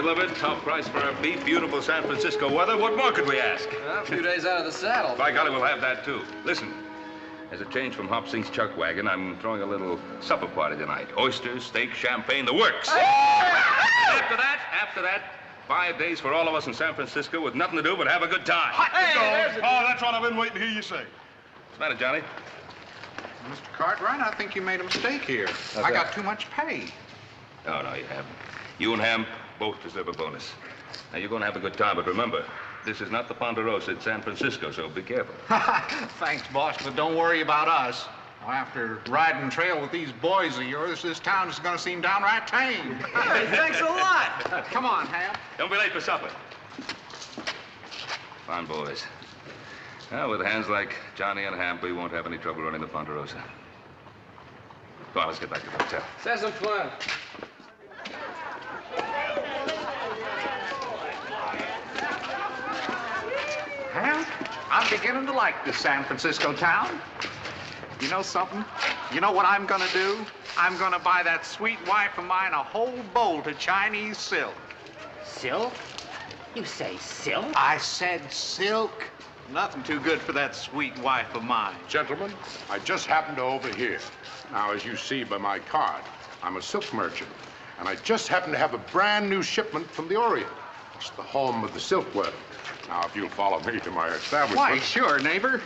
delivered. Top price for our beef. Beautiful San Francisco weather. What more could we ask? Well, a few days out of the saddle. By golly, we'll have that, too. Listen, as a change from Hop Sink's chuck wagon, I'm throwing a little supper party tonight. Oysters, steak, champagne, the works. After that, 5 days for all of us in San Francisco with nothing to do but have a good time. Oh, that's what I've been waiting to hear you say. What's the matter, Johnny? Mr. Cartwright, I think you made a mistake here. I got too much pay. No, you haven't. You and Ham both deserve a bonus. Now, you're going to have a good time, but remember, this is not the Ponderosa, it's San Francisco, so be careful. Thanks, boss, but don't worry about us. Well, after riding trail with these boys of yours, this town is going to seem downright tame. Hey, thanks a lot. Come on, Ham. Don't be late for supper. Fine boys. Well, with hands like Johnny and Hamp, we won't have any trouble running the Ponderosa. Come on, let's get back to the hotel. Have some fun. Ham, I'm beginning to like this San Francisco town. You know something? You know what I'm gonna do? I'm gonna buy that sweet wife of mine a whole bolt of Chinese silk. Silk? You say silk? I said silk. Nothing too good for that sweet wife of mine. Gentlemen, I just happened to overhear. Now, as you see by my card, I'm a silk merchant, and I just happen to have a brand new shipment from the Orient. It's the home of the silkworm. Now, if you'll follow me to my establishment. Why, sure, neighbor.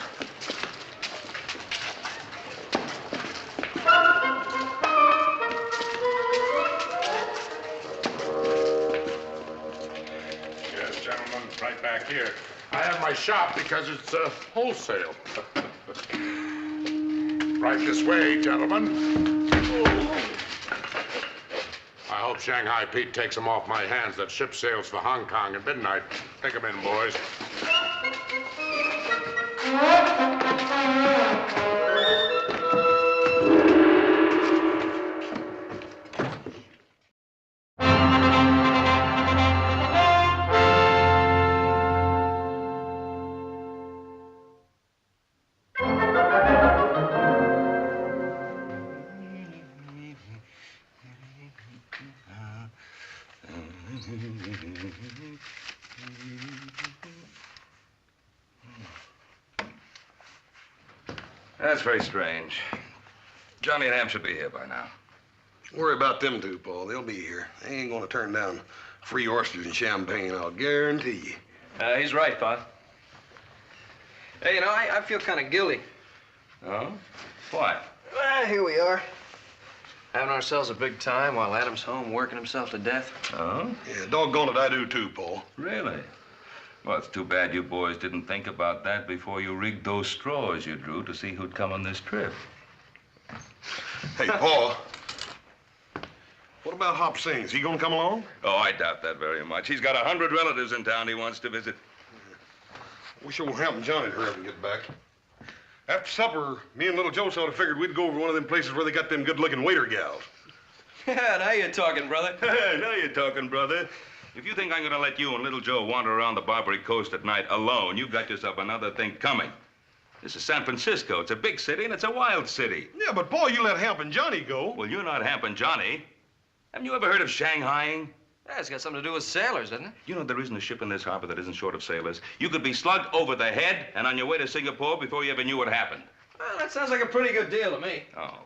Yes, gentlemen, right back here. I have my shop because it's wholesale. Right this way, gentlemen. I hope Shanghai Pete takes them off my hands. That ship sails for Hong Kong at midnight. Take them in, boys. That's very strange. Johnny and Ham should be here by now. Worry about them two, Paul. They'll be here. They ain't gonna turn down free oysters and champagne, I'll guarantee you. He's right, Pa. Hey, you know, I feel kind of guilty. Oh? Why? Well, here we are. Having ourselves a big time while Adam's home working himself to death. Oh? Yeah, doggone it, I do too, Paul. Really? Well, it's too bad you boys didn't think about that before you rigged those straws you drew to see who'd come on this trip. Hey, Paul. What about Hop Sing? Is he gonna come along? Oh, I doubt that very much. He's got 100 relatives in town he wants to visit. Wish it won't happen Johnny to hurry up and get back. After supper, me and little Joe sort of figured we'd go over to one of them places where they got them good-looking waiter gals. Yeah, now you're talking, brother. Now you're talking, brother. If you think I'm going to let you and little Joe wander around the Barbary Coast at night alone, you've got yourself another thing coming. This is San Francisco. It's a big city, and it's a wild city. Yeah, but Paul, you let Hamp and Johnny go. Well, you're not Hamp and Johnny. Haven't you ever heard of Shanghaiing? Yeah, it's got something to do with sailors, doesn't it? You know there isn't a ship in this harbor that isn't short of sailors. You could be slugged over the head and on your way to Singapore before you ever knew what happened. Well, that sounds like a pretty good deal to me. Oh.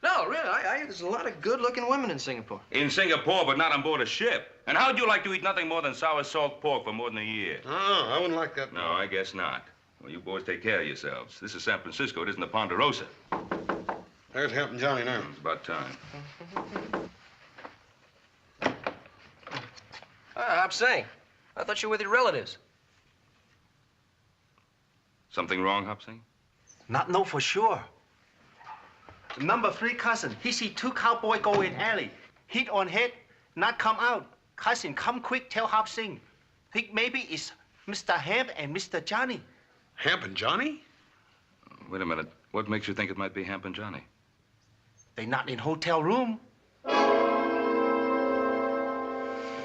No, really, there's a lot of good-looking women in Singapore. In Singapore, but not on board a ship. And how'd you like to eat nothing more than sour salt pork for more than a year? Oh, I wouldn't like that. No, I guess not. Well, you boys take care of yourselves. This is San Francisco. It isn't the Ponderosa. There's Hamp and Johnny now. It's about time. Hop Sing. I thought you were with your relatives. Something wrong, Hop Sing? Not know for sure. Number 3 cousin, he see 2 cowboy go in alley. Hit on head, not come out. Cousin, come quick, tell Hop Sing. Think maybe it's Mr. Hamp and Mr. Johnny. Hamp and Johnny? Wait a minute. What makes you think it might be Hamp and Johnny? They not in hotel room.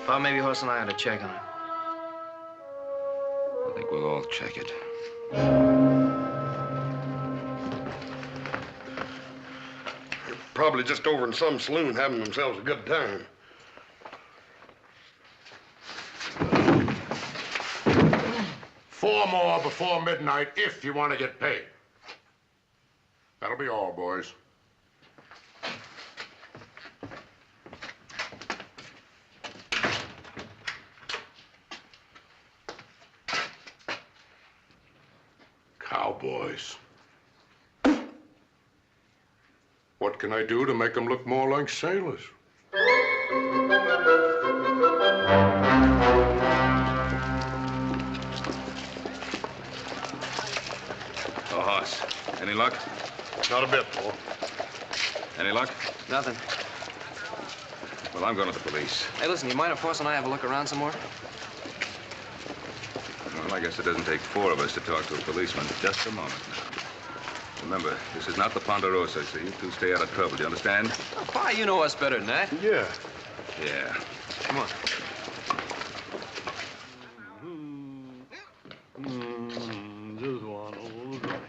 Pa, maybe Horse and I ought to check on it. I think we'll all check it. Probably just over in some saloon having themselves a good time. 4 more before midnight if you want to get paid. That'll be all, boys. Cowboys. What can I do to make them look more like sailors? Oh, Hoss. Any luck? Not a bit, Paul. Any luck? Nothing. Well, I'm going to the police. Hey, listen, you mind if Hoss and I have a look around some more? Well, I guess it doesn't take 4 of us to talk to a policeman. Just a moment now. Remember, this is not the Ponderosa, so you two stay out of trouble. Do you understand? Oh, Pa, you know us better than that. Yeah. Yeah. Come on. Just one old drink.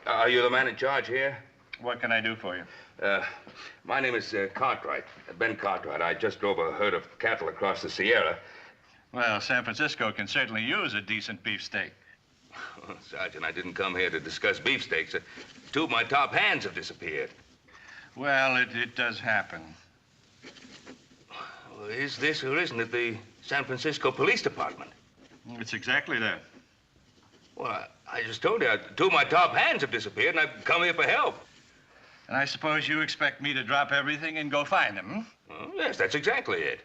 Are you the man in charge here? What can I do for you? My name is Cartwright, Ben Cartwright. I just drove a herd of cattle across the Sierra. Well, San Francisco can certainly use a decent beefsteak. Sergeant, I didn't come here to discuss beefsteaks. 2 of my top hands have disappeared. Well, it does happen. Well, is this or isn't it the San Francisco Police Department? It's exactly that. Well, I just told you, 2 of my top hands have disappeared, and I've come here for help. And I suppose you expect me to drop everything and go find them, Well, yes, that's exactly it.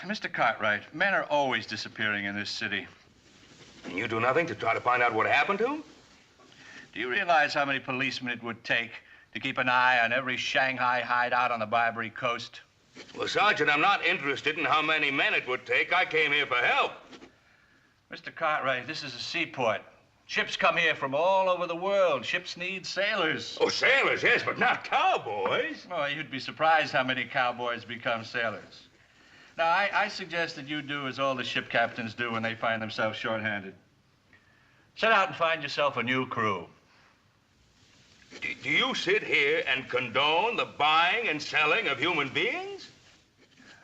Mr. Cartwright, men are always disappearing in this city. And you do nothing to try to find out what happened to him? Do you realize how many policemen it would take to keep an eye on every Shanghai hideout on the Barbary Coast? Well, Sergeant, I'm not interested in how many men it would take. I came here for help. Mr. Cartwright, this is a seaport. Ships come here from all over the world. Ships need sailors. Oh, sailors, yes, but not cowboys. Oh, you'd be surprised how many cowboys become sailors. Now, I suggest that you do as all the ship captains do when they find themselves short-handed. Set out and find yourself a new crew. Do you sit here and condone the buying and selling of human beings?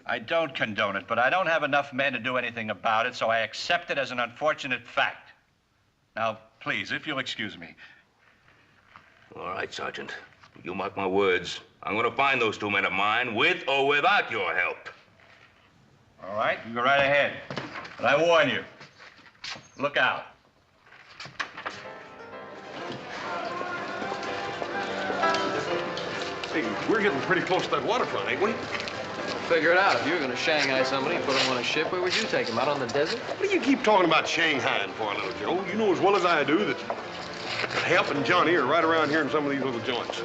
I don't condone it, but I don't have enough men to do anything about it, so I accept it as an unfortunate fact. Now, please, if you'll excuse me. All right, Sergeant. You mark my words. I'm going to find those 2 men of mine, with or without your help. All right, you go right ahead. But I warn you, look out. Hey, we're getting pretty close to that waterfront, ain't we? Figure it out. If you were going to Shanghai somebody and put them on a ship, where would you take them? Out on the desert? What do you keep talking about Shanghai for, little Joe? You know as well as I do that Hap and Johnny are right around here in some of these little joints.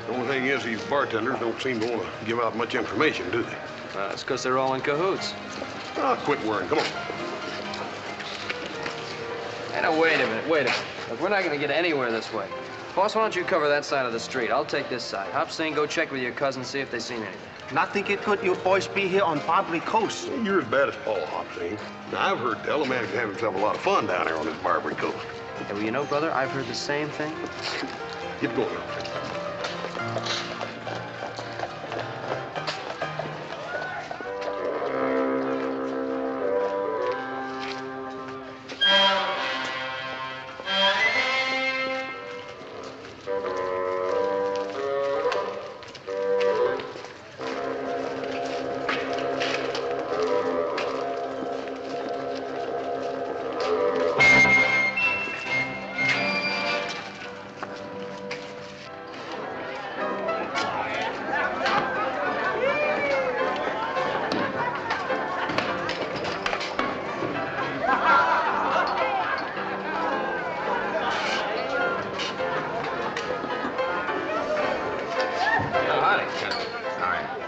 The only thing is these bartenders don't seem to want to give out much information, do they? It's because they're all in cahoots. Oh, quit worrying. Come on. Hey, now, wait a minute. Look, we're not going to get anywhere this way. Boss, why don't you cover that side of the street? I'll take this side. Hop Sing, go check with your cousin, see if they've seen anything. Nothing it could you boys be here on Barbary Coast. You're as bad as Paul, Hopsing. Now, I've heard tell a man can have himself a lot of fun down there on this Barbary Coast. Hey, well, you know, brother, I've heard the same thing. Get going, Hopsing.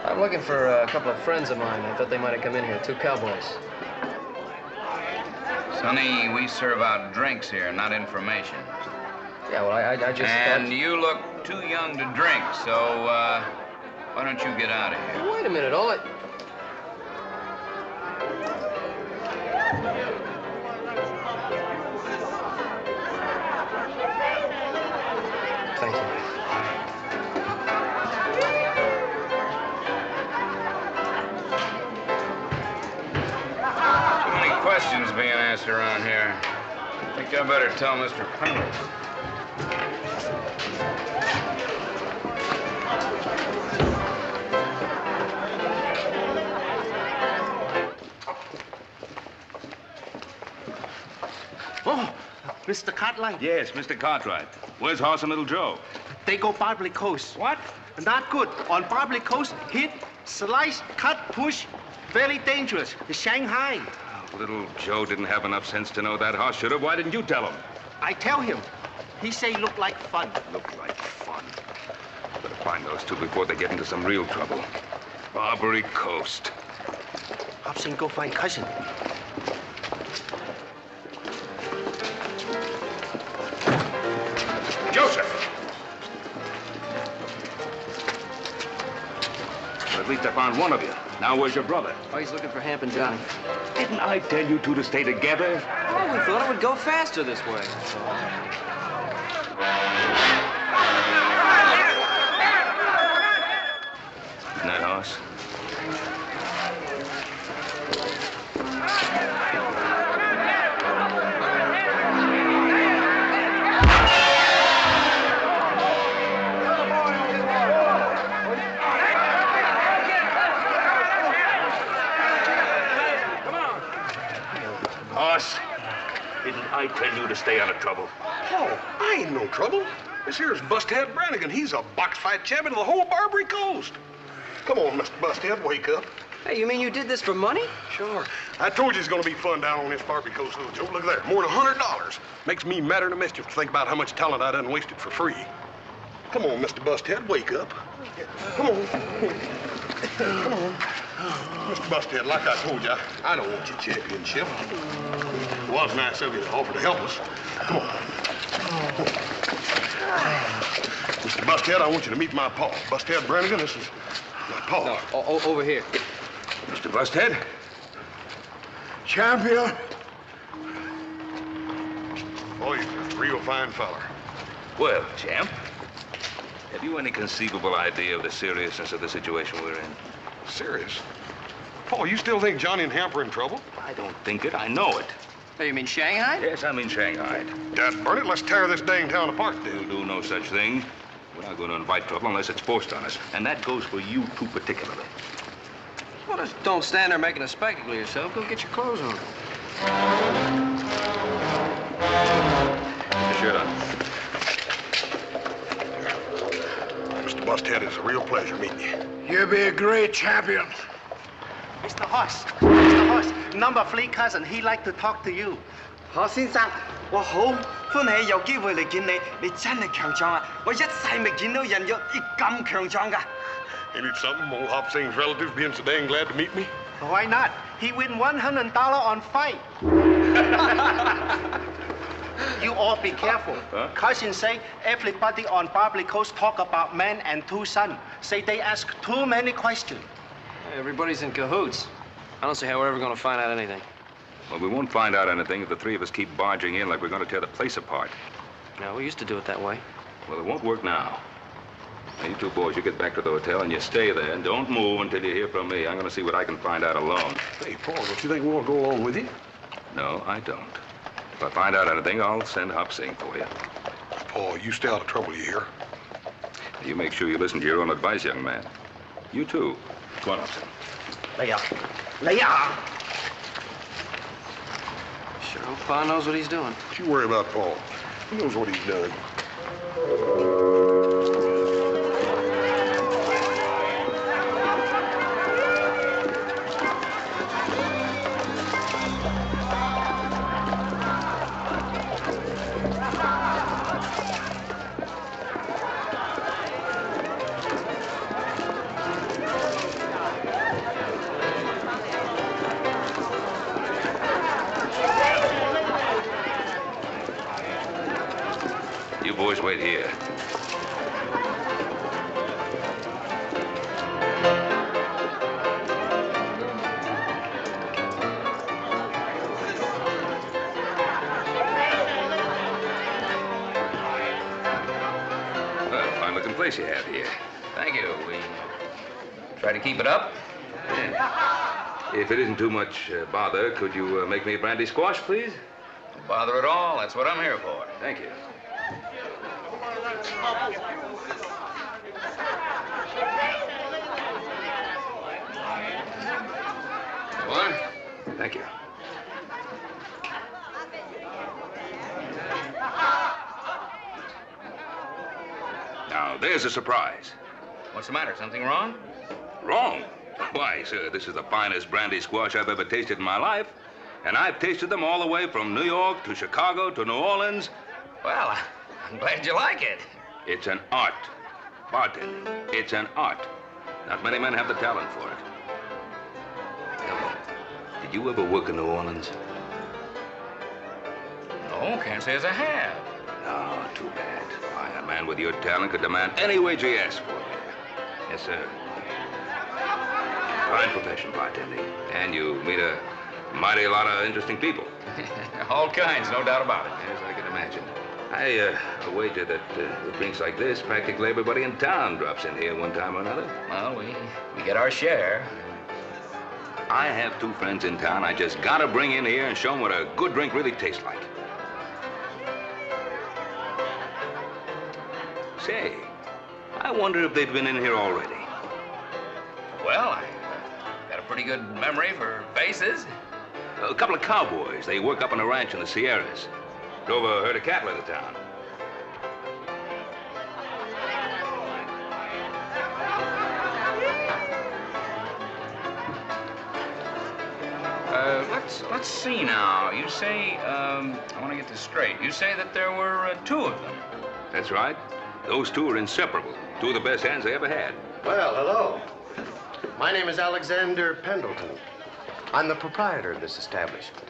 I'm looking for a couple of friends of mine. I thought they might have come in here, 2 cowboys. Sonny, we serve out drinks here, not information. Yeah, well, I just And thought... you look too young to drink, so, why don't you get out of here? Wait a minute, all I... Thank you. fast around here. I think I better tell Mr. Penrose. Oh, Mr. Cartwright. Yes, Mr. Cartwright. Where's Horse and Little Joe? They go Barbary Coast. What? Not good. On Barbary Coast, hit, slice, cut, push. Very dangerous. Shanghai. Oh, little Joe didn't have enough sense to know that horse should have. Why didn't you tell him? I tell him. He say look like fun. Look like fun. Better find those two before they get into some real trouble. Barbary Coast. Hobson, go find cousin. Joseph! Well, at least I found one of you. Now where's your brother? Oh, he's looking for Hamp and Johnny. Didn't I tell you two to stay together? Oh, we thought it would go faster this way. Isn't that horse? Horse, didn't I tell you to stay out of trouble? Oh, I ain't no trouble. This here's Busthead Brannigan. He's a box fight champion of the whole Barbary Coast. Come on, Mr. Busthead, wake up. Hey, you mean you did this for money? Sure. I told you it's gonna be fun down on this Barbary Coast, little Joe. Look there, more than $100. Makes me madder than mischief to think about how much talent I done wasted for free. Come on, Mr. Busthead, wake up. Come on. Come on. Mr. Busthead, like I told you, I don't want your championship. It was nice of you to offer to help us. Come on. Mr. Busthead, I want you to meet my pa. Busthead Brannigan, this is my pa. No, over here. Mr. Busthead? Champion? Oh, he's a real fine feller. Well, champ, have you any conceivable idea of the seriousness of the situation we're in? Serious? Paul, you still think Johnny and Hamp are in trouble? I don't think it. I know it. Hey, you mean Shanghai? Yes, I'm in Shanghai. Dad, burn it. Let's tear this dang town apart, We'll then. do no such thing. We're not going to invite trouble unless it's forced on us. And that goes for you two particularly. Well, just don't stand there making a spectacle of yourself. Go get your clothes on. Get your shirt on. Mr. Busthead, it's a real pleasure meeting you. You'll be a great champion. Mr. Hoss. Mr. Hoss, number 3 cousin, he like to talk to you. 何先生，我好歡喜有機會嚟見你，你真係強壯啊！我一世未見到人有你咁強壯㗎。Ain't it something, old Hop Sing's relative being so dang glad to meet me? Why not? He win $100 on fight. You all be careful. Huh? Cousin say everybody on Barbary Coast talk about man and 2 sons. Say they ask too many questions. Everybody's in cahoots. I don't see how we're ever going to find out anything. Well, we won't find out anything if the three of us keep barging in like we're going to tear the place apart. No, we used to do it that way. Well, it won't work now. Now, you two boys, you get back to the hotel and you stay there and don't move until you hear from me. I'm going to see what I can find out alone. Hey, Paul, don't you think we want to go along with you? No, I don't. If I find out anything, I'll send Hop Sing for you. Paul, you stay out of trouble, you hear? You make sure you listen to your own advice, young man. You too. Come on, Hop Sing. 嚟啊！嚟啊！ Sure hope Pa knows what he's doing. Don't you worry about Paul. He knows what he's done. You boys wait here. Well, fine-looking place you have here. Thank you. We try to keep it up. Yeah. If it isn't too much bother, could you make me a brandy squash, please? No bother at all. That's what I'm here for. Thank you. One. Thank you. Now, there's a surprise. What's the matter? Something wrong? Wrong? Why, sir, this is the finest brandy squash I've ever tasted in my life. And I've tasted them all the way from New York to Chicago to New Orleans. Well, I'm glad you like it. It's an art. Bartending. It's an art. Not many men have the talent for it. Tell me, did you ever work in New Orleans? No, can't say as I have. No, too bad. Why, a man with your talent could demand any wage he asked for. Yes, sir. Fine profession, bartending. And you meet a mighty lot of interesting people. All kinds, no doubt about it. Yes, I can imagine. I wager that with drinks like this, practically everybody in town drops in here one time or another. Well, we get our share. I have two friends in town I just gotta bring in here and show them what a good drink really tastes like. Say, I wonder if they've been in here already. Well, I got a pretty good memory for faces. A couple of cowboys. They work up on a ranch in the Sierras. Drove a herd of cattle into town. Let's see now. You say, I want to get this straight. You say that there were two of them. That's right. Those two are inseparable. Two of the best hands they ever had. Well, hello. My name is Alexander Pendleton. I'm the proprietor of this establishment.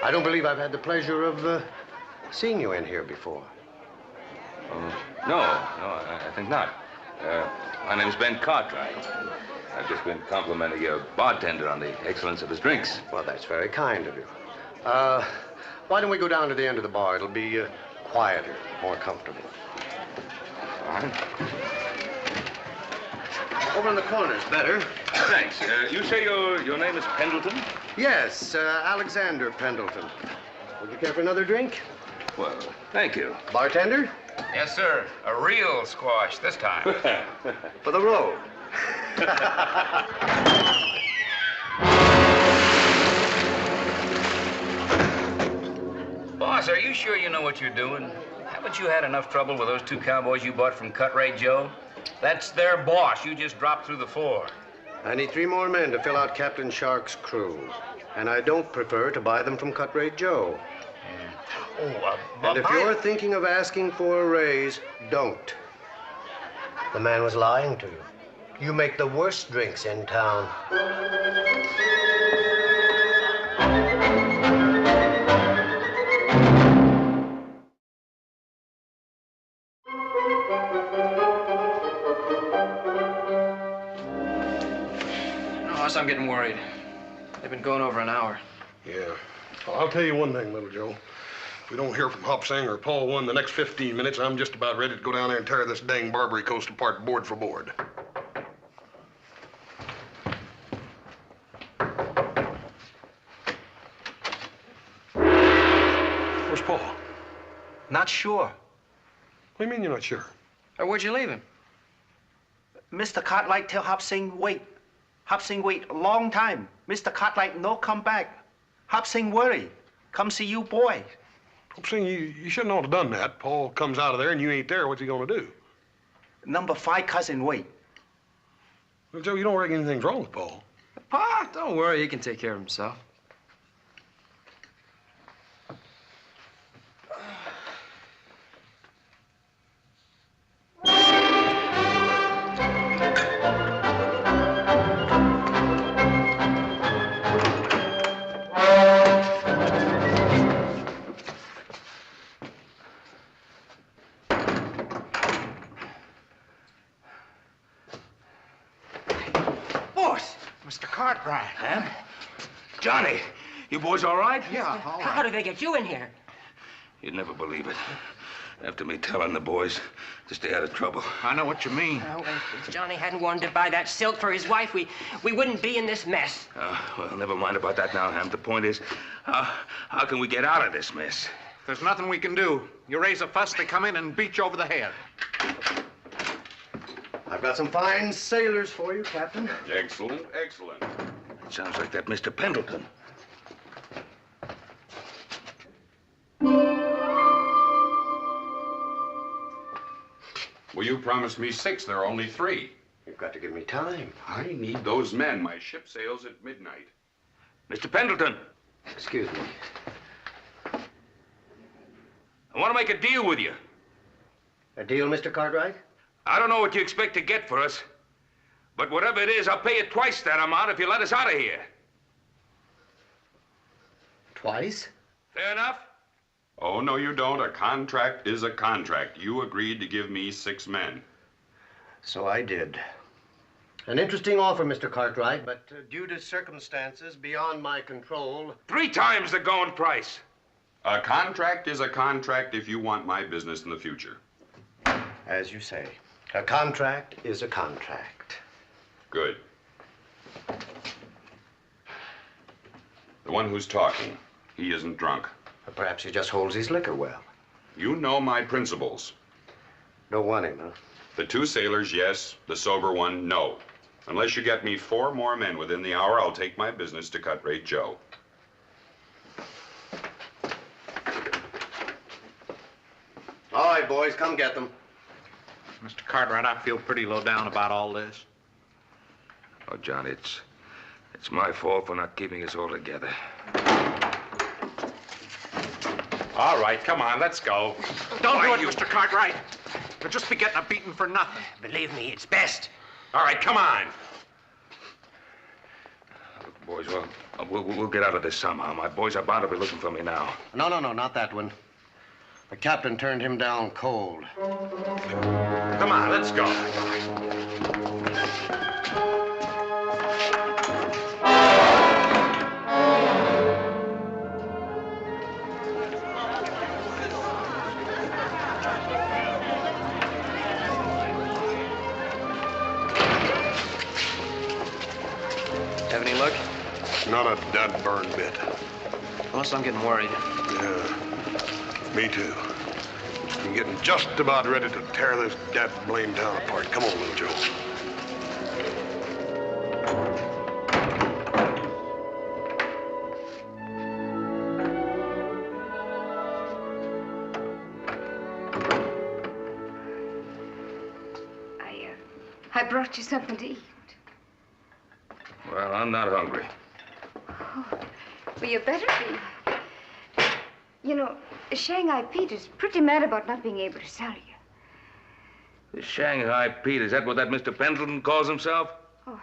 I don't believe I've had the pleasure of seeing you in here before. No, I think not. My name's Ben Cartwright. I've just been complimenting your bartender on the excellence of his drinks. Well, that's very kind of you. Why don't we go down to the end of the bar? It'll be quieter, more comfortable. Fine. Over in the corner's better. Thanks. You say your name is Pendleton? Yes, Alexander Pendleton. Would you care for another drink? Well, thank you. Bartender? Yes, sir. A real squash this time. For the road. Boss, are you sure you know what you're doing? Haven't you had enough trouble with those two cowboys you bought from Cut Rate Joe? That's their boss. You just dropped through the floor. I need 3 more men to fill out Captain Shark's crew. And I don't prefer to buy them from Cut Rate Joe. And if you're thinking of asking for a raise, don't. The man was lying to you. You make the worst drinks in town. I'm getting worried. They've been going over an hour. Yeah. Well, I'll tell you one thing, Little Joe. If we don't hear from Hop Sing or Paul One the next 15 minutes, I'm just about ready to go down there and tear this dang Barbary Coast apart board for board. Where's Paul? Not sure. What do you mean you're not sure? Where'd you leave him? Mr. Cartwright tell Hop Sing wait. Hop Sing wait a long time. Mr. Cartwright no come back. Hop Sing worry. Come see you boy. Hop Sing, you shouldn't have done that. Paul comes out of there and you ain't there. What's he gonna do? Number 5 cousin wait. Well, Joe, you don't reckon anything's wrong with Paul? Pa, don't worry. He can take care of himself. Mr. Cartwright. Huh? Johnny, you boys all right? Yeah, all right. How did they get you in here? You'd never believe it. After me telling the boys to stay out of trouble. I know what you mean. Well, if Johnny hadn't wanted to buy that silk for his wife, we wouldn't be in this mess. Well, never mind about that now, Ham. The point is, how can we get out of this mess? There's nothing we can do. You raise a fuss, they come in and beat you over the head. I've got some fine sailors for you, Captain. Excellent, excellent. It sounds like that Mr. Pendleton. Well, you promised me 6. There are only 3. You've got to give me time. I need those men. My ship sails at midnight. Mr. Pendleton. Excuse me. I want to make a deal with you. A deal, Mr. Cartwright? I don't know what you expect to get for us, but whatever it is, I'll pay you twice that amount if you let us out of here. Twice? Fair enough? Oh, no, you don't. A contract is a contract. You agreed to give me 6 men. So I did. An interesting offer, Mr. Cartwright, but due to circumstances beyond my control... 3 times the going price. A contract is a contract if you want my business in the future. As you say, a contract is a contract. Good. The one who's talking, he isn't drunk. Or perhaps he just holds his liquor well. You know my principles. Don't want him, huh? The 2 sailors, yes. The sober one, no. Unless you get me 4 more men within the hour, I'll take my business to Cut Rate Joe. All right, boys, come get them. Mr. Cartwright, I feel pretty low down about all this. Oh, John, it's my fault for not keeping us all together. All right, come on, let's go. Don't do it, Mr. Cartwright. You'll just be getting a beating for nothing. Believe me, it's best. All right, come on. Look, boys, we'll get out of this somehow. My boys are bound to be looking for me now. No, not that one. The captain turned him down cold. Come on, let's go. Have any luck? Not a dud burn bit. Unless I'm getting worried. Yeah, me too. I'm getting just about ready to tear this dad blame town apart. Come on, little Joe. I brought you something to eat. Well, I'm not hungry. Oh, well, you better be. You know, Shanghai Pete is pretty mad about not being able to sell you. The Shanghai Pete, is that what that Mr. Pendleton calls himself? Oh,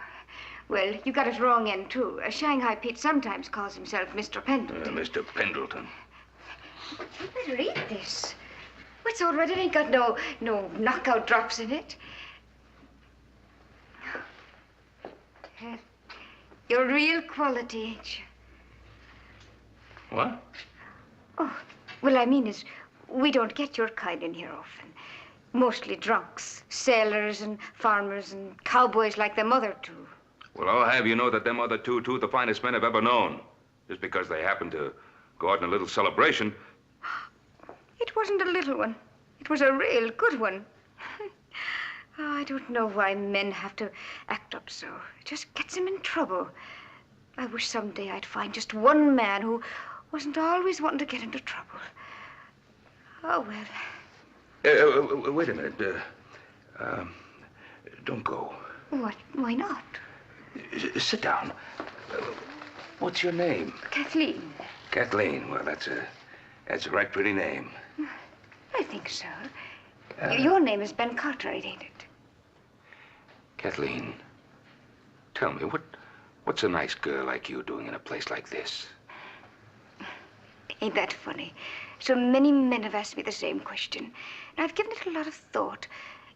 well, you got it wrong end, too. Shanghai Pete sometimes calls himself Mr. Pendleton. Mr. Pendleton. You better eat this. It's all right. It ain't got no knockout drops in it. You're real quality, ain't you? What? Oh, well, I mean is, we don't get your kind in here often. Mostly drunks, sailors and farmers and cowboys like them other 2. Well, I'll have you know that them other two the finest men I've ever known. Just because they happen to go out in a little celebration. It wasn't a little one. It was a real good one. Oh, I don't know why men have to act up so. It just gets them in trouble. I wish someday I'd find just one man who wasn't always wanting to get into trouble. Oh, well. Wait a minute. Don't go. What? Why not? Sit down. What's your name? Kathleen. Kathleen. Well, that's a right pretty name. I think so. Your name is Ben Cartwright, ain't it? Kathleen, tell me, what's a nice girl like you doing in a place like this? Ain't that funny? So many men have asked me the same question. And I've given it a lot of thought.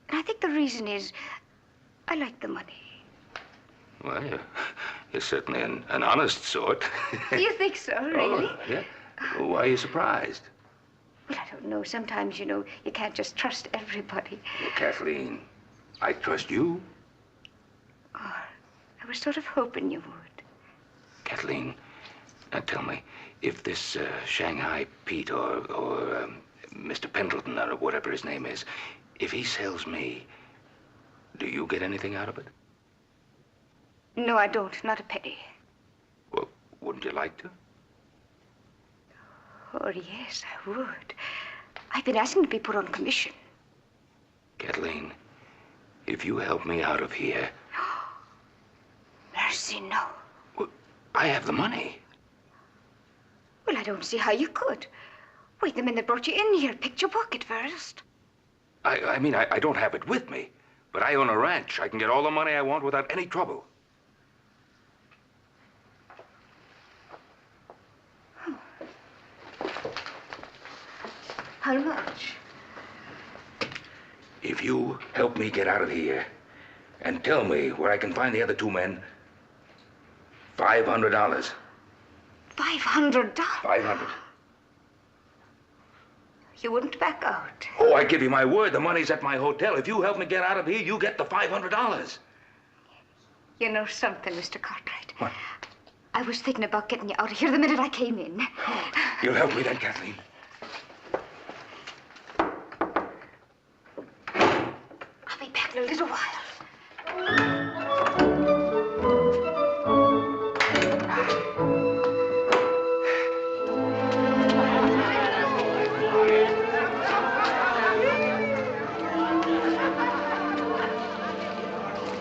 And I think the reason is I like the money. Well, you're certainly an honest sort. You think so, really? Oh, yeah. Why are you surprised? Well, I don't know. Sometimes, you can't just trust everybody. Well, Kathleen, I trust you. Oh, I was sort of hoping you would. Kathleen, now tell me, if this Shanghai Pete or Mr. Pendleton or whatever his name is, if he sells me, do you get anything out of it? No, I don't. Not a penny. Well, wouldn't you like to? Oh, yes, I would. I've been asking to be put on commission. Kathleen, if you help me out of here... Mercy, no. Well, I have the money. Well, I don't see how you could. Wait, the men that brought you in here picked your pocket first. I mean, I don't have it with me, but I own a ranch. I can get all the money I want without any trouble. How much? If you help me get out of here and tell me where I can find the other two men, $500. $500? $500. You wouldn't back out. Oh, I give you my word. The money's at my hotel. If you help me get out of here, you get the $500. You know something, Mr. Cartwright? What? I was thinking about getting you out of here the minute I came in. You'll help me then, Kathleen. I'll be back in a little while.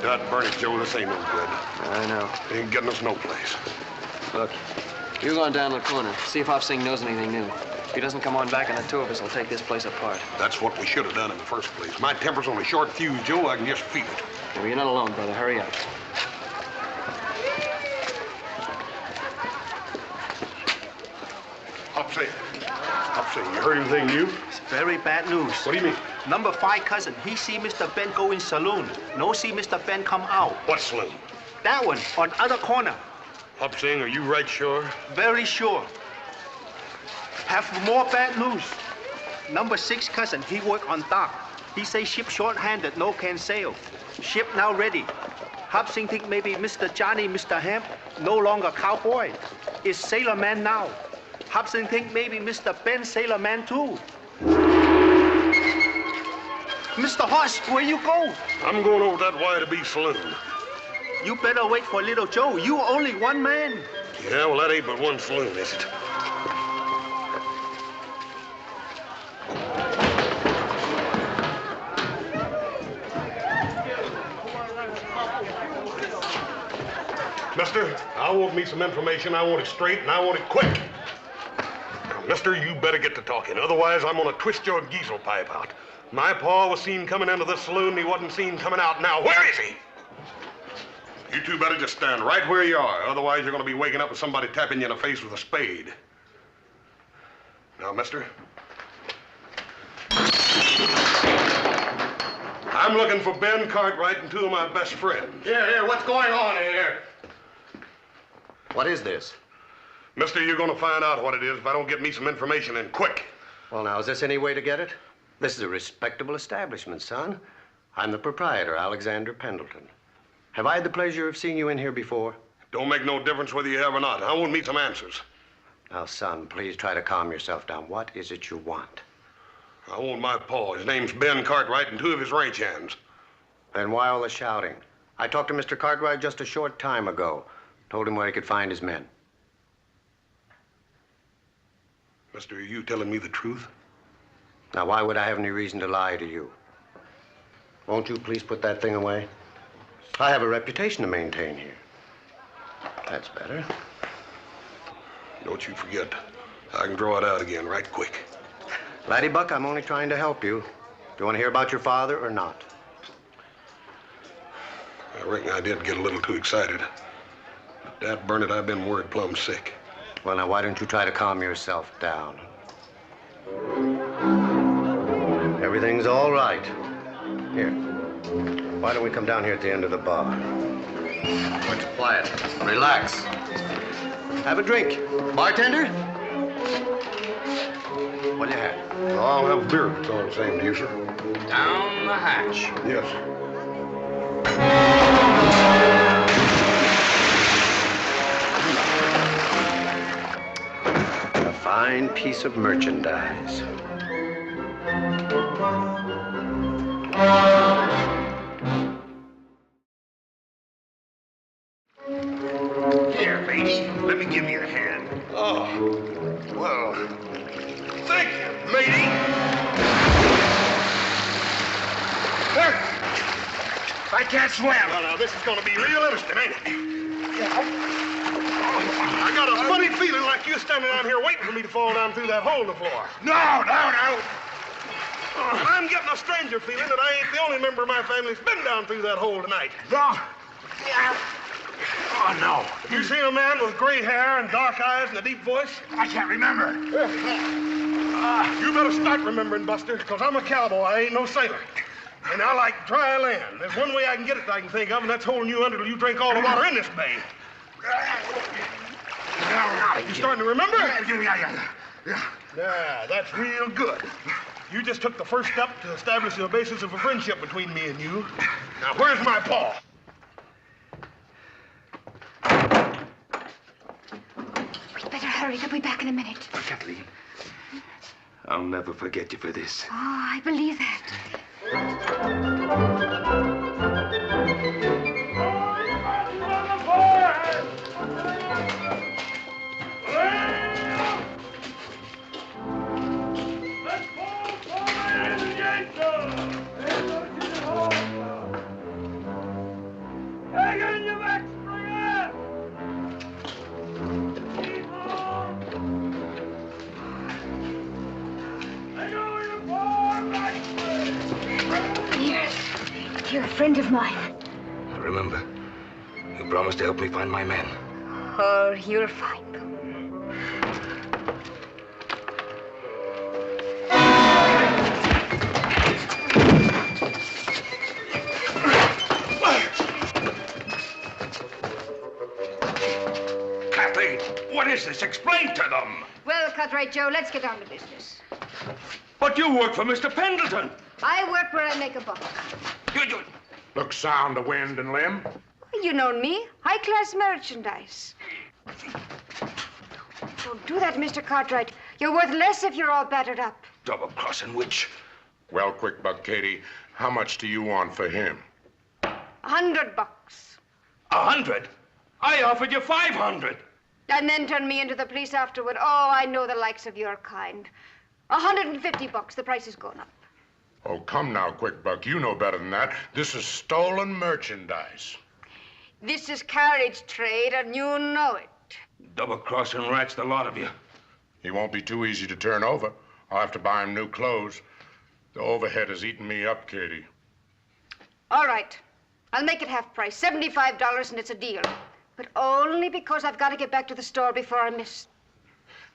God burn it, Joe, this ain't no good. I know. Ain't getting us no place. Look, you're going down to the corner. See if Hop Sing knows anything new. If he doesn't come on back, and the two of us will take this place apart. That's what we should have done in the first place. My temper's on a short fuse, Joe. I can just feel it. Well, you're not alone, brother. Hurry up. Hop Sing, you heard anything new? It's very bad news. What do you mean? Number 5 cousin, he see Mr. Ben go in saloon. No see Mr. Ben come out. What saloon? That one, on other corner. Hop Sing, are you right sure? Very sure. Have more bad news. Number 6 cousin, he work on dock. He say ship short-handed, no can sail. Ship now ready. Hop Sing think maybe Mr. Johnny, Mr. Hemp, no longer cowboy. Is sailor man now. Hop Sing think maybe Mr. Ben sailor man too. Mr. Hoss, where you go? I'm going over that Y-to-B saloon. You better wait for little Joe. You only one man. Yeah, well, that ain't but one saloon, is it? Mister, I want me some information. I want it straight, and I want it quick. Now, mister, you better get to talking. Otherwise, I'm gonna twist your diesel pipe out. My pa was seen coming into this saloon, and he wasn't seen coming out. Now, where is he? You two better just stand right where you are. Otherwise, you're gonna be waking up with somebody tapping you in the face with a spade. Now, mister. I'm looking for Ben Cartwright and 2 of my best friends. Here, what's going on here? What is this? Mister, you're gonna find out what it is if I don't get me some information and quick. Well, now, is this any way to get it? This is a respectable establishment, son. I'm the proprietor, Alexander Pendleton. Have I had the pleasure of seeing you in here before? Don't make no difference whether you have or not. I want me some answers. Now, son, please try to calm yourself down. What is it you want? I want my pa. His name's Ben Cartwright and 2 of his ranch hands. Then why all the shouting? I talked to Mr. Cartwright just a short time ago. Told him where he could find his men. Mister, are you telling me the truth? Now, why would I have any reason to lie to you? Won't you please put that thing away? I have a reputation to maintain here. That's better. Don't you forget, I can draw it out again right quick. Laddie Buck, I'm only trying to help you. Do you want to hear about your father or not? I reckon I did get a little too excited. But dad burn it, I've been worried plumb sick. Well, now, why don't you try to calm yourself down? Everything's all right. Here. Why don't we come down here at the end of the bar? What's quiet? Relax. Have a drink. Bartender? What do you have? Well, I'll have a beer if it's all the same to you, sir. Down the hatch. Yes. A fine piece of merchandise. Here, matey. Let me give you a hand. Oh, well, thank you, matey. I can't swim. Well, now, this is going to be real interesting, ain't it? I got a funny feeling like you're standing out here waiting for me to fall down through that hole in the floor. No. I'm getting a stranger feeling that I ain't the only member of my family that's been down through that hole tonight. No. Oh, no. You seen a man with gray hair and dark eyes and a deep voice? I can't remember. You better start remembering, Buster, because I'm a cowboy. I ain't no sailor. And I like dry land. There's one way I can get it that I can think of, and that's holding you under till you drink all the water in this bay. You starting to remember? Yeah, that's real good. You just took the first step to establish the basis of a friendship between me and you. Now, where's my paw? We'd better hurry. They'll be back in a minute. Kathleen, I'll never forget you for this. Oh, I believe that. You're a friend of mine. Remember, you promised to help me find my men. Oh, you'll find them. Kathleen, what is this? Explain to them. Well, Cutwright Joe, let's get down to business. But you work for Mr. Pendleton. I work where I make a buck. You. Look sound of wind and limb. You know me. High-class merchandise. Don't do that, Mr. Cartwright. You're worth less if you're all battered up. Double-crossing witch. Well, quick, Buck Katie, how much do you want for him? $100. 100? I offered you 500. And then turn me into the police afterward. Oh, I know the likes of your kind. $150. The price has gone up. Oh, come now, quick, Buck. You know better than that. This is stolen merchandise. This is carriage trade, and you know it. Double-crossing rats, the lot of you. He won't be too easy to turn over. I'll have to buy him new clothes. The overhead has eaten me up, Katie. All right. I'll make it half price, $75, and it's a deal. But only because I've got to get back to the store before I miss.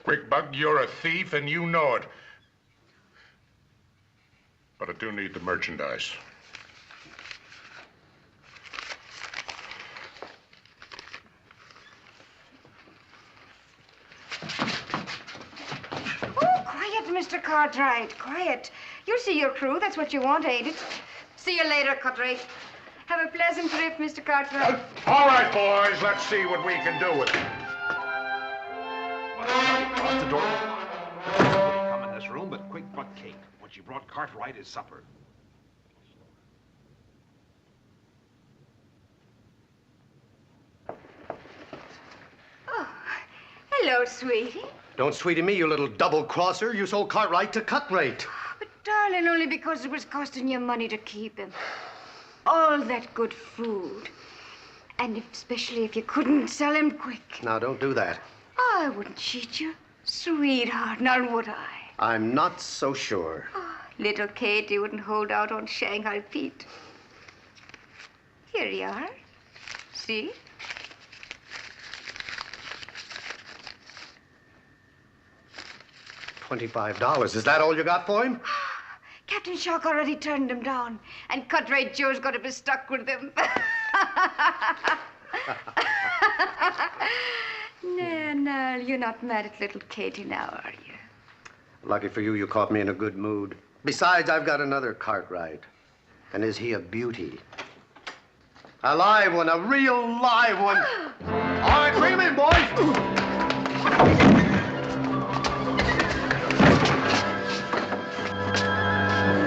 Quick, Buck, you're a thief, and you know it. But I do need the merchandise. Oh, quiet, Mr. Cartwright, quiet. You'll see your crew. That's what you want, ain't it? See you later, Cartwright. Have a pleasant trip, Mr. Cartwright. All right, boys, let's see what we can do with it. Across the door. Nobody come in this room but Quick Buck Kate. What she brought Cartwright is supper. Oh, hello, sweetie. Don't sweetie me, you little double-crosser. You sold Cartwright to cut rate. But, darling, only because it was costing you money to keep him. All that good food. And especially if you couldn't sell him quick. Now, don't do that. I wouldn't cheat you, sweetheart, now would I? I'm not so sure. Oh, little Katie wouldn't hold out on Shanghai Pete. Here you are. See? $25. Is that all you got for him? Captain Shark already turned him down, and Cut-Rate Joe's got to be stuck with him. No, you're not mad at little Katie now, are you? Lucky for you, you caught me in a good mood. Besides, I've got another Cartwright. And is he a beauty? A live one, a real live one. All right, bring him in, boys.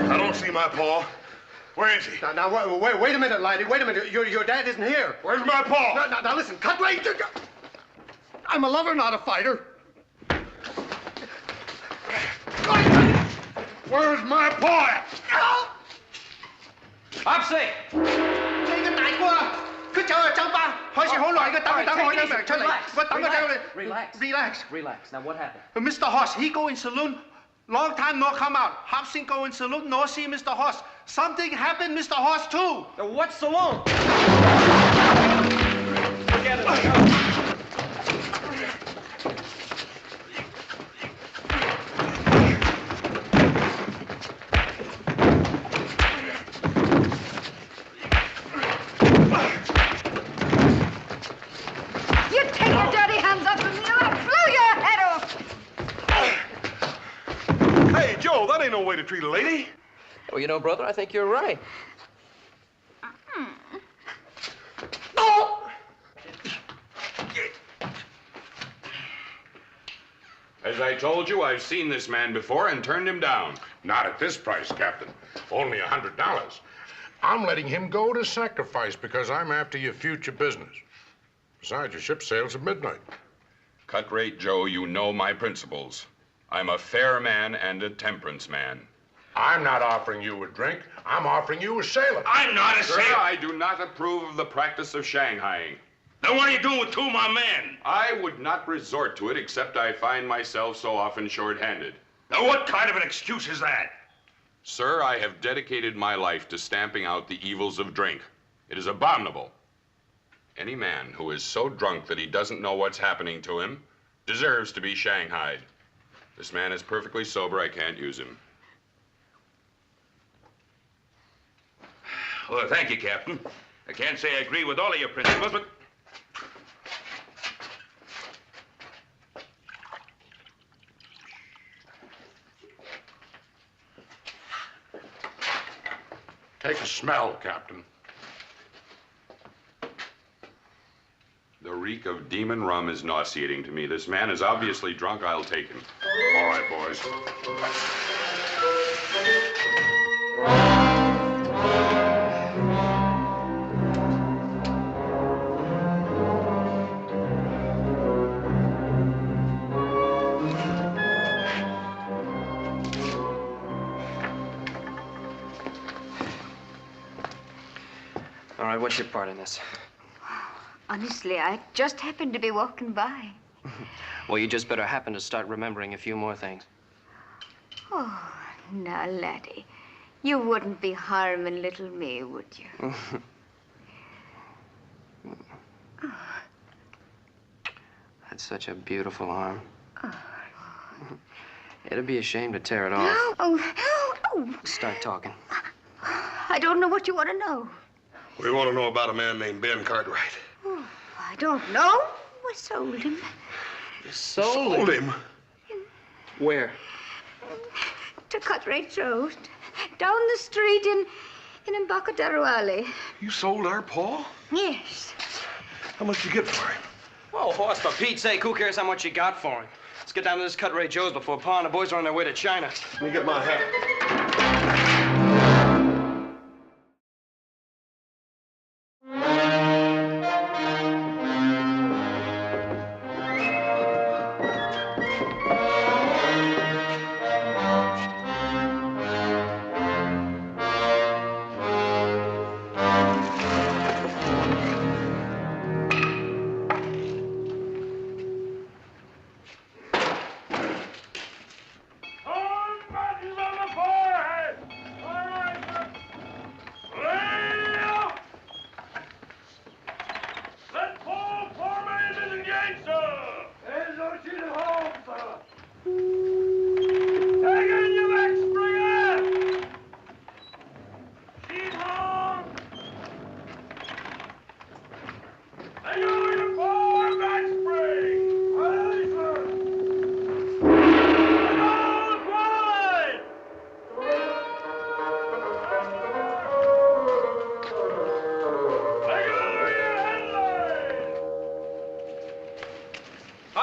I don't see my paw. Where is he? Now, wait a minute, laddie. Wait a minute. Your dad isn't here. Where's my paw? Now, listen, Cartwright. I'm a lover, not a fighter. Where's my paw? Hop Sing! Relax. Now, what happened? Mr. Hoss, he go in saloon. Long time no come out. Hop Sing go in saloon, no see Mr. Hoss. Something happened, Mr. Hoss, too. What saloon? Forget it. That ain't no way to treat a lady. Well, you know, brother, I think you're right. As I told you, I've seen this man before and turned him down. Not at this price, Captain. Only $100. I'm letting him go to sacrifice because I'm after your future business. Besides, your ship sails at midnight. Cut Rate Joe, you know my principles. I'm a fair man and a temperance man. I'm not offering you a drink. I'm offering you a sailor. I'm not a Sir, sailor. I do not approve of the practice of Shanghaiing. Then what are you doing with two of my men? I would not resort to it except I find myself so often short-handed. Now, what kind of an excuse is that? Sir, I have dedicated my life to stamping out the evils of drink. It is abominable. Any man who is so drunk that he doesn't know what's happening to him deserves to be shanghaied. This man is perfectly sober. I can't use him. Well, thank you, Captain. I can't say I agree with all of your principles, but... Take a smell, Captain. The reek of demon rum is nauseating to me. This man is obviously drunk. I'll take him. All right, boys. All right, what's your part in this? Honestly, I just happened to be walking by. Well, you just better happen to start remembering a few more things. Oh, now, laddie, you wouldn't be harming little me, would you? That's such a beautiful arm. It'd be a shame to tear it off. Oh. Start talking. I don't know what you want to know. We want to know about a man named Ben Cartwright. Oh, I don't know. I sold him. Sold him? Where? To Cutray Road. Down the street in Embarcadero Alley. You sold our Paul? Yes. How much did you get for him? Oh, Hoss, for Pete's sake, who cares how much you got for him? Let's get down to this Cutray Joe's before Pa and the boys are on their way to China. Let me get my hat.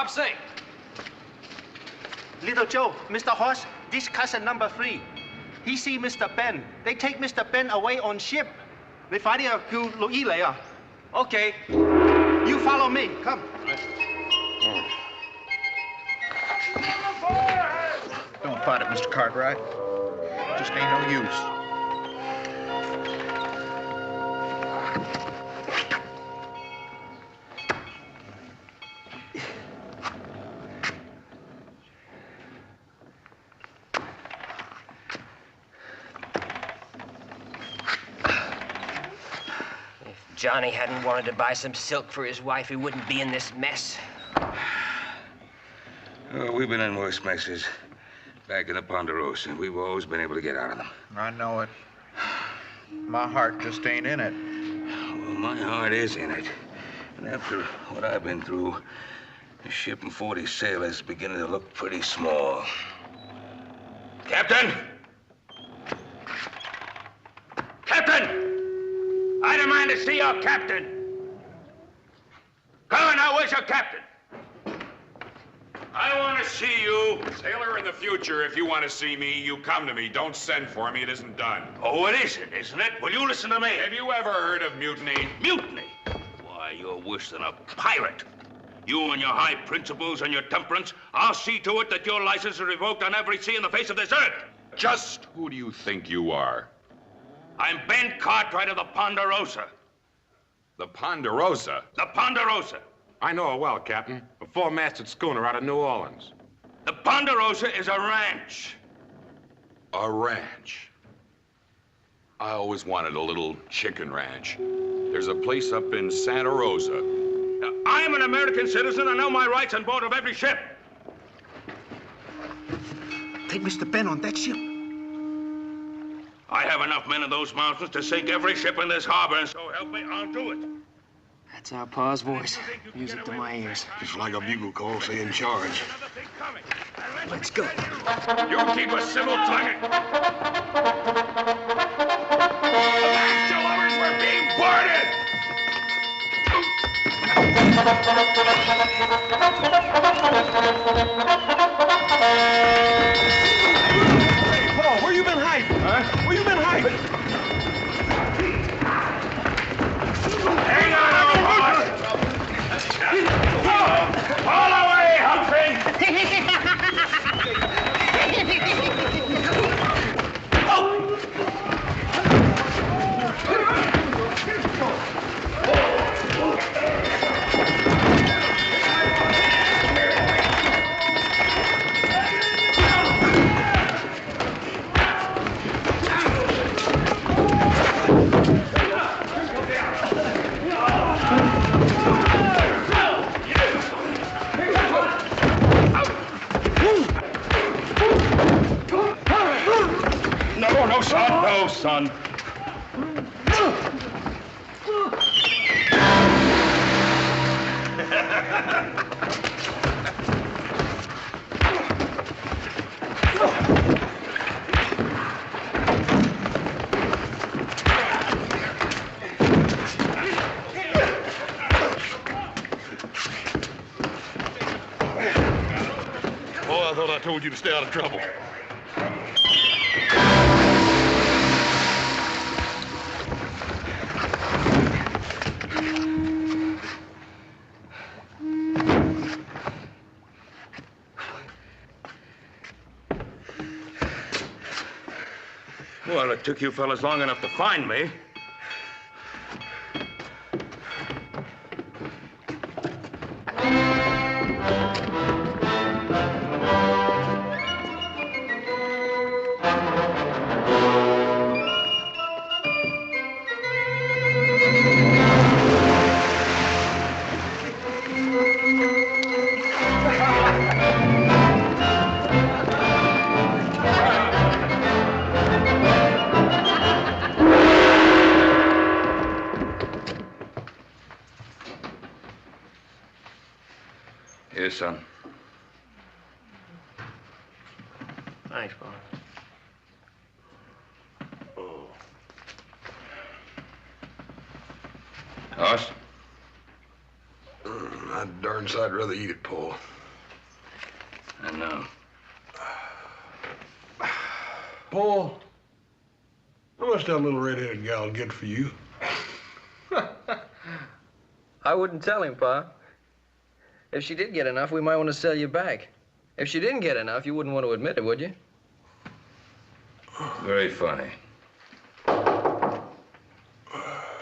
Hop Sing. Little Joe, Mr. Hoss, this cousin number 3. He see Mr. Ben. They take Mr. Ben away on ship. They find him later. Okay. You follow me. Come. Don't fight it, Mr. Cartwright. Just ain't no use. Johnny hadn't wanted to buy some silk for his wife, he wouldn't be in this mess. Oh, we've been in worse messes. Back in the Ponderosa, we've always been able to get out of them. I know it. My heart just ain't in it. Well, my heart is in it. And after what I've been through, the ship and 40 sailors is beginning to look pretty small. Captain! Captain! I demand to see your captain. Come on now, where's your captain? I want to see you. Sailor, in the future, if you want to see me, you come to me. Don't send for me. It isn't done. Oh, it isn't it? Will you listen to me? Have you ever heard of mutiny? Mutiny? Why, you're worse than a pirate. You and your high principles and your temperance, I'll see to it that your license is revoked on every sea in the face of this earth. Just who do you think you are? I'm Ben Cartwright of the Ponderosa. The Ponderosa? The Ponderosa. I know her well, Captain. A four-masted schooner out of New Orleans. The Ponderosa is a ranch. A ranch? I always wanted a little chicken ranch. There's a place up in Santa Rosa. Now, I'm an American citizen. I know my rights on board of every ship. Take Mr. Ben on that ship. I have enough men in those mountains to sink every ship in this harbor, and so help me, I'll do it. That's our pa's voice. Music to my ears. Just like a bugle call saying charge. Let's go. You keep a civil tongue. Your lovers were being boarded! Hey, Paul, where you been hiding? Huh? Where you been hiding? Hang on, old boy! All away, Humphrey! No, son. No, son. Boy, I thought I told you to stay out of trouble. Well, it took you fellas long enough to find me. Here, son. Thanks, Bob. Hoss? I'd darn sight rather eat it, Paul. I know. Paul, how much that little red-headed gal get for you? I wouldn't tell him, Pa. If she did get enough, we might want to sell you back. If she didn't get enough, you wouldn't want to admit it, would you? Very funny.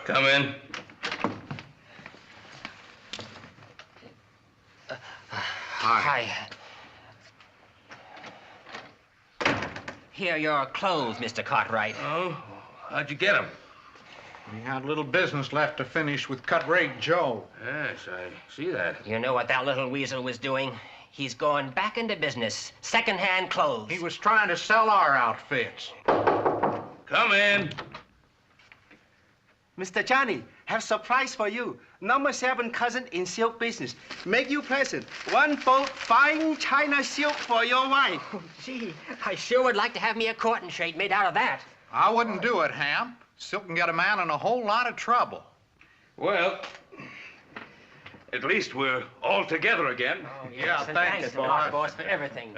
Come in. Hi. Here are your clothes, Mr. Cartwright. Oh, how'd you get them? We had a little business left to finish with Cut Rate Joe. Yes, I see that. You know what that little weasel was doing? He's going back into business. Second-hand clothes. He was trying to sell our outfits. Come in. Mr. Johnny, have surprise for you. Number 7 cousin in silk business. Make you present. One bolt fine China silk for your wife. Oh, gee, I sure would like to have me a courting shade made out of that. I wouldn't do it, Ham. Silk can get a man in a whole lot of trouble. Well, at least we're all together again. Oh, yes, and thanks a lot, boss, for everything.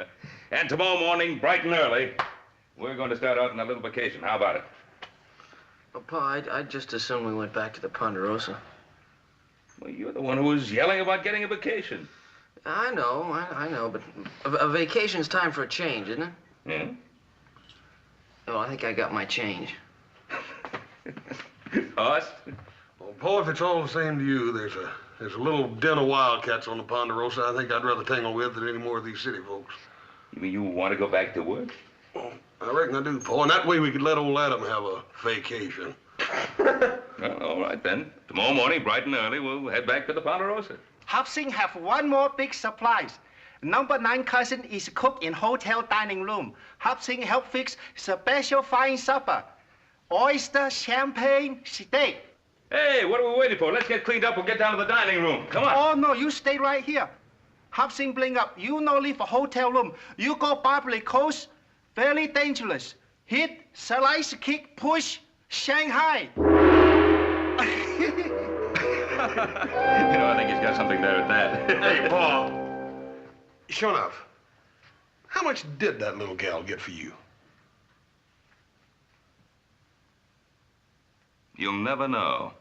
And tomorrow morning, bright and early, we're going to start out on a little vacation. How about it? Well, Pa, I'd just as soon we went back to the Ponderosa. Well, you're the one who was yelling about getting a vacation. I know, but a vacation's time for a change, isn't it? Yeah? Well, I think I got my change. Us? Well, Paul, if it's all the same to you, there's a little den of wildcats on the Ponderosa I think I'd rather tangle with than any more of these city folks. You mean you want to go back to work? Well, I reckon I do, Paul, and that way we could let old Adam have a vacation. Well, all right, then. Tomorrow morning, bright and early, we'll head back to the Ponderosa. Hop Sing have one more big surprise. Number 9 cousin is cook in hotel dining room. Hop Sing help fix special fine supper. Oyster, champagne, steak. Hey, what are we waiting for? Let's get cleaned up and get down to the dining room. Come on. Oh, no, you stay right here. Hop Sing bring up. You no leave a hotel room. You go Barbary Coast. Very dangerous. Hit, slice, kick, push, Shanghai. You know, I think he's got something there at that. Hey, Paul. Sure enough, how much did that little gal get for you? You'll never know.